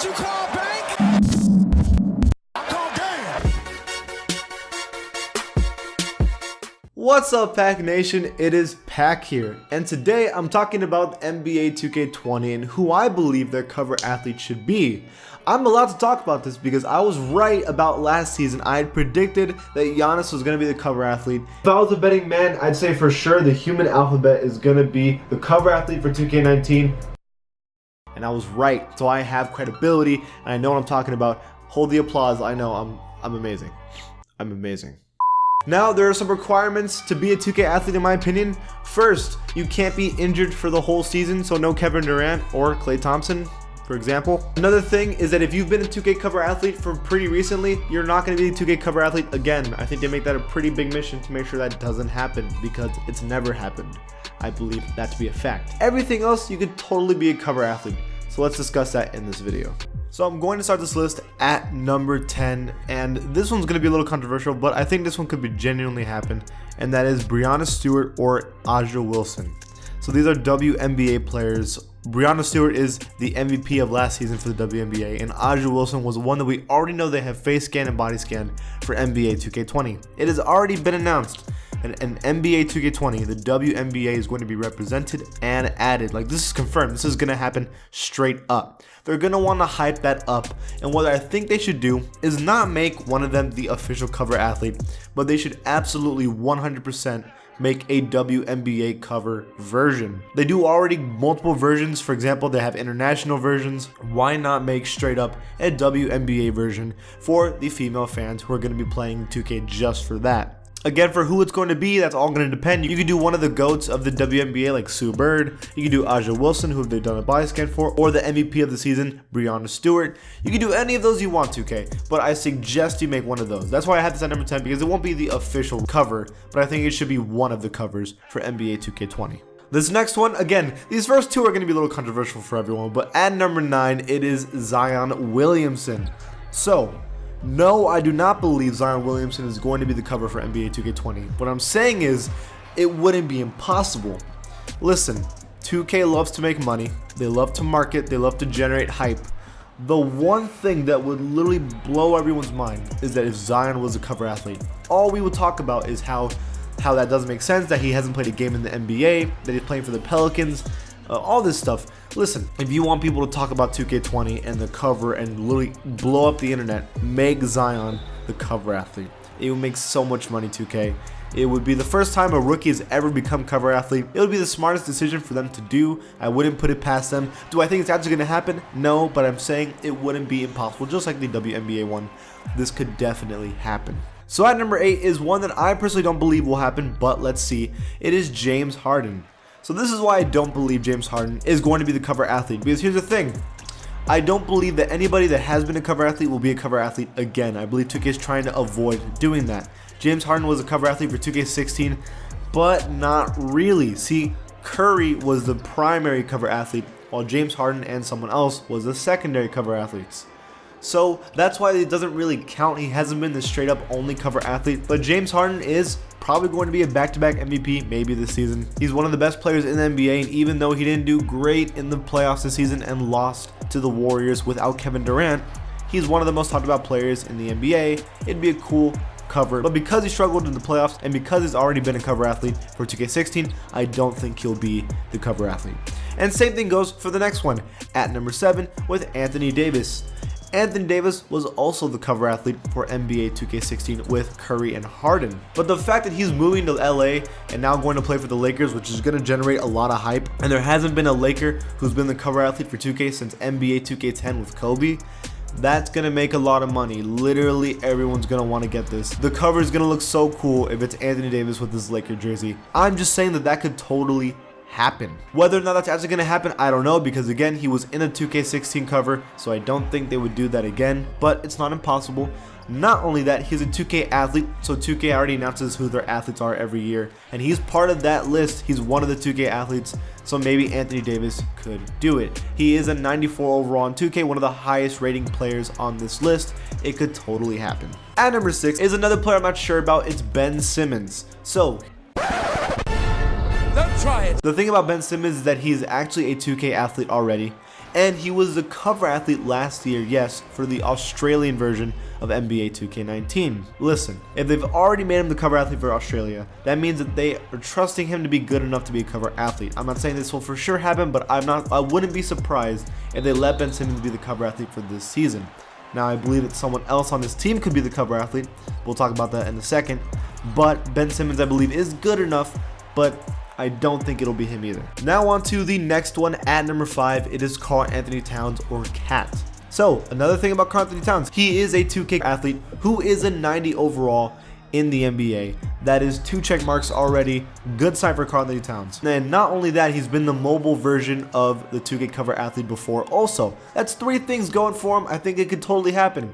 what you call bank? I call game. What's up, Pack Nation? It is Pack here, and today I'm talking about NBA 2K20 and who I believe their cover athlete should be. I'm allowed to talk about this because I was right about last season. I had predicted that Giannis was going to be the cover athlete. If I was a betting man, I'd say for sure the human alphabet is going to be the cover athlete for 2K19. And I was right, so I have credibility and I know what I'm talking about. Hold the applause. I know I'm amazing. I'm amazing. Now, there are some requirements to be a 2K athlete in my opinion. First, you can't be injured for the whole season, so no Kevin Durant or Klay Thompson, for example. Another thing is that if you've been a 2K cover athlete for pretty recently, you're not going to be a 2K cover athlete again. I think they make that a pretty big mission to make sure that doesn't happen because it's never happened. I believe that to be a fact. Everything else, you could totally be a cover athlete. So let's discuss that in this video. So I'm going to start this list at number 10, and this one's going to be a little controversial, but I think this one could be genuinely happen, and that is Breanna Stewart or A'ja Wilson. So these are WNBA players. Breanna Stewart is the MVP of last season for the WNBA, and A'ja Wilson was one that we already know they have face scan and body scan for NBA 2K20. It has already been announced. An NBA 2K20, the WNBA is going to be represented and added. Like, this is confirmed. This is going to happen straight up. They're going to want to hype that up. And what I think they should do is not make one of them the official cover athlete, but they should absolutely 100% make a WNBA cover version. They do already multiple versions. For example, they have international versions. Why not make straight up a WNBA version for the female fans who are going to be playing 2K just for that? Again, for who it's going to be, that's all going to depend. You could do one of the GOATs of the WNBA like Sue Bird. You could do A'ja Wilson, who they've done a body scan for, or the MVP of the season, Breanna Stewart. You can do any of those you want, 2K, but I suggest you make one of those. That's why I had this at number 10, because it won't be the official cover, but I think it should be one of the covers for NBA 2K20. This next one, again, these first two are going to be a little controversial for everyone, but at number 9, it is Zion Williamson. So, no, I do not believe Zion Williamson is going to be the cover for NBA 2K20. What I'm saying is, it wouldn't be impossible. Listen, 2K loves to make money, they love to market, they love to generate hype. The one thing that would literally blow everyone's mind is that if Zion was a cover athlete, all we would talk about is how that doesn't make sense, that he hasn't played a game in the NBA, that he's playing for the Pelicans, all this stuff. Listen, if you want people to talk about 2K20 and the cover and literally blow up the internet, make Zion the cover athlete. It would make so much money, 2K. It would be the first time a rookie has ever become cover athlete. It would be the smartest decision for them to do. I wouldn't put it past them. Do I think it's actually going to happen? No, but I'm saying it wouldn't be impossible. Just like the WNBA one, this could definitely happen. So at number 8 is one that I personally don't believe will happen, but let's see. It is James Harden. So this is why I don't believe James Harden is going to be the cover athlete, because here's the thing. I don't believe that anybody that has been a cover athlete will be a cover athlete again. I believe 2K is trying to avoid doing that. James Harden was a cover athlete for 2K16, but not really. See, Curry was the primary cover athlete, while James Harden and someone else was the secondary cover athletes. So that's why it doesn't really count. He hasn't been the straight up only cover athlete, but James Harden is probably going to be a back-to-back MVP maybe this season. He's one of the best players in the NBA, and even though he didn't do great in the playoffs this season and lost to the Warriors without Kevin Durant, he's one of the most talked about players in the NBA. It'd be a cool cover, but because he struggled in the playoffs and because he's already been a cover athlete for 2K16, I don't think he'll be the cover athlete. And same thing goes for the next one at number 7 with Anthony Davis. Anthony Davis was also the cover athlete for NBA 2K16 with Curry and Harden. But the fact that he's moving to LA and now going to play for the Lakers, which is going to generate a lot of hype, and there hasn't been a Laker who's been the cover athlete for 2K since NBA 2K10 with Kobe, that's going to make a lot of money. Literally everyone's going to want to get this. The cover is going to look so cool if it's Anthony Davis with his Laker jersey. I'm just saying that could totally happen. Whether or not that's actually going to happen, I don't know, because again, he was in a 2K16 cover, so I don't think they would do that again, but it's not impossible. Not only that, he's a 2K athlete, so 2K already announces who their athletes are every year, and he's part of that list. He's one of the 2K athletes, so maybe Anthony Davis could do it. He is a 94 overall on 2K, one of the highest rating players on this list. It could totally happen. At number 6 is another player I'm not sure about. It's Ben Simmons. So Don't try it. The thing about Ben Simmons is that he's actually a 2K athlete already, And he was the cover athlete last year, yes, for the Australian version of NBA 2K19. Listen, if they've already made him the cover athlete for Australia, that means that they are trusting him to be good enough to be a cover athlete. I'm not saying this will for sure happen, but I wouldn't be surprised if they let Ben Simmons be the cover athlete for this season. Now, I believe that someone else on this team could be the cover athlete. We'll talk about that in a second. But Ben Simmons, I believe, is good enough, but I don't think it'll be him either. Now on to the next one at number 5. It is Karl-Anthony Towns, or Cat. So another thing about Karl-Anthony Towns, he is a 2K athlete who is a 90 overall in the NBA. That is 2 check marks already. Good sign for Karl-Anthony Towns. And not only that, he's been the mobile version of the 2K cover athlete before also. That's 3 things going for him. I think it could totally happen,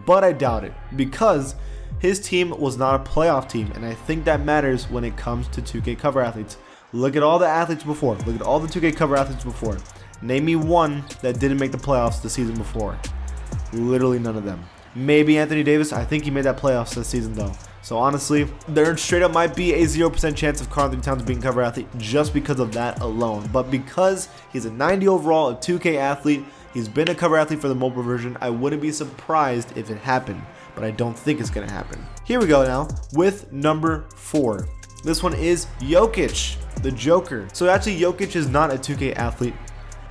but I doubt it because his team was not a playoff team, and I think that matters when it comes to 2K cover athletes. Look at all the athletes before. Look at all the 2K cover athletes before. Name me one that didn't make the playoffs the season before. Literally none of them. Maybe Anthony Davis. I think he made that playoffs this season though. So honestly, there straight up might be a 0% chance of Karl-Anthony Towns being cover athlete just because of that alone. But because he's a 90 overall, a 2K athlete, he's been a cover athlete for the mobile version, I wouldn't be surprised if it happened. But I don't think it's going to happen. Here we go now with number 4. This one is Jokic, the Joker. So actually, Jokic is not a 2K athlete,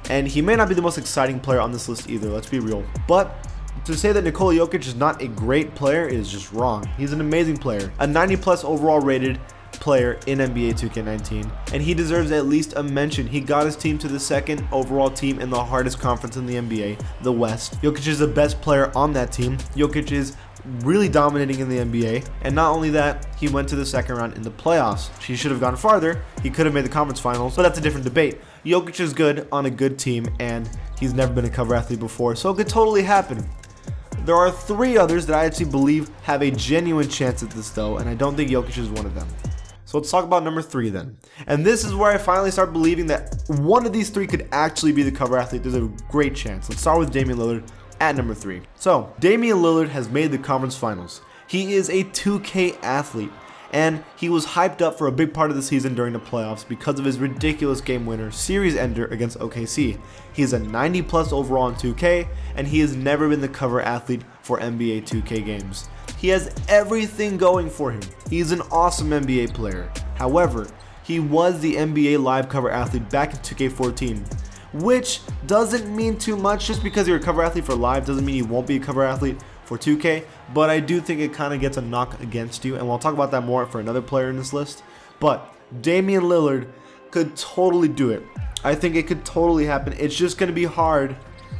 and he may not be the most exciting player on this list either, let's be real. But to say that Nikola Jokic is not a great player is just wrong. He's an amazing player, a 90 plus overall rated player in NBA 2K19, and he deserves at least a mention. He got his team to the 2nd overall team in the hardest conference in the NBA, the West. Jokic is the best player on that team. Jokic is really dominating in the NBA, and not only that, he went to the 2nd round in the playoffs. He should have gone farther. He could have made the conference finals, but that's a different debate. Jokic is good on a good team, and he's never been a cover athlete before, so it could totally happen. There are 3 others that I actually believe have a genuine chance at this though, and I don't think Jokic is one of them. So let's talk about number 3 then. And this is where I finally start believing that one of these 3 could actually be the cover athlete. There's a great chance. Let's start with Damian Lillard at number 3. So Damian Lillard has made the conference finals. He is a 2K athlete, and he was hyped up for a big part of the season during the playoffs because of his ridiculous game winner series ender against OKC. He's a 90 plus overall in 2K, and he has never been the cover athlete for NBA 2K games. He has everything going for him. He's an awesome NBA player. However, he was the NBA live cover athlete back in 2K14. Which doesn't mean too much. Just because you're a cover athlete for live doesn't mean you won't be a cover athlete for 2K, but I do think it kind of gets a knock against you, and we'll talk about that more for another player in this list. But Damian Lillard could totally do it. I think it could totally happen. It's just going to be hard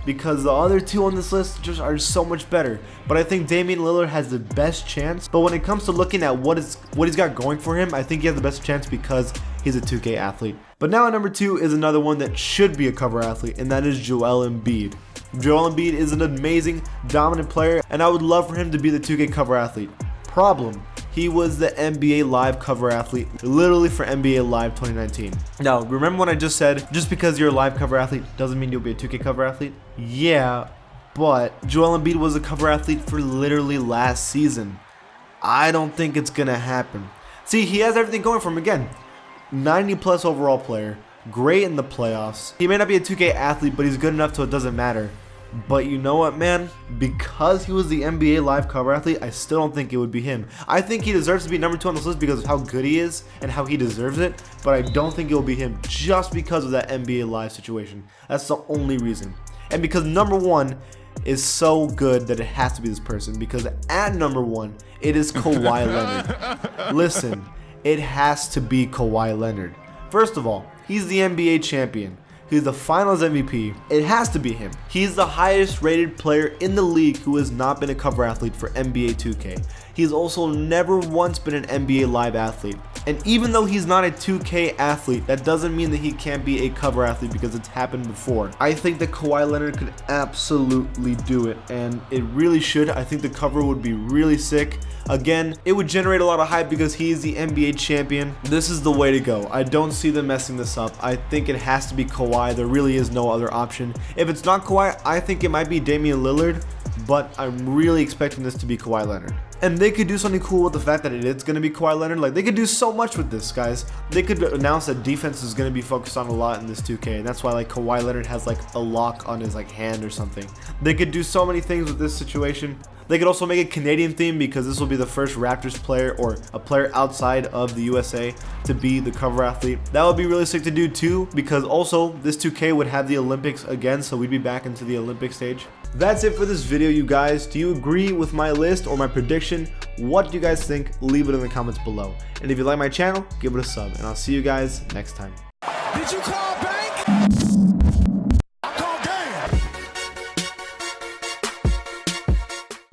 because the other 2 on this list just are so much better. But I think Damian Lillard has the best chance. But when it comes to looking at what he's got going for him, I think he has the best chance because he's a 2K athlete. But now at number 2 is another one that should be a cover athlete, and that is Joel Embiid. Joel Embiid is an amazing, dominant player, and I would love for him to be the 2K cover athlete. Problem: he was the NBA Live cover athlete, literally for NBA Live 2019. Now, remember when I just said, just because you're a live cover athlete doesn't mean you'll be a 2K cover athlete? Yeah, but Joel Embiid was a cover athlete for literally last season. I don't think it's gonna happen. See, he has everything going for him again. 90 plus overall player, great in the playoffs. He may not be a 2K athlete, but he's good enough so it doesn't matter. But you know what, man? Because he was the NBA live cover athlete, I still don't think it would be him. I think he deserves to be number 2 on this list because of how good he is and how he deserves it, but I don't think it will be him just because of that NBA live situation. That's the only reason. And because number 1 is so good that it has to be this person, because at number 1, it is Kawhi Leonard. Listen, it has to be Kawhi Leonard. First of all, he's the NBA champion. He's the finals MVP. It has to be him. He's the highest rated player in the league who has not been a cover athlete for NBA 2K. He's also never once been an NBA live athlete. And even though he's not a 2K athlete, that doesn't mean that he can't be a cover athlete because it's happened before. I think that Kawhi Leonard could absolutely do it, and it really should. I think the cover would be really sick. Again, it would generate a lot of hype because he's the NBA champion. This is the way to go. I don't see them messing this up. I think it has to be Kawhi. There really is no other option. If it's not Kawhi, I think it might be Damian Lillard, but I'm really expecting this to be Kawhi Leonard. And they could do something cool with the fact that it's going to be Kawhi Leonard. Like, they could do so much with this, guys. They could announce that defense is going to be focused on a lot in this 2K, and that's why like Kawhi Leonard has like a lock on his like hand or something. They could do so many things with this situation. They could also make a Canadian theme, because this will be the first Raptors player or a player outside of the USA to be the cover athlete. That would be really sick to do too, because also this 2K would have the Olympics again, so we'd be back into the Olympic stage. That's it for this video, you guys. Do you agree with my list or my prediction? What do you guys think? Leave it in the comments below. And if you like my channel, give it a sub, and I'll see you guys next time. Did you call bank?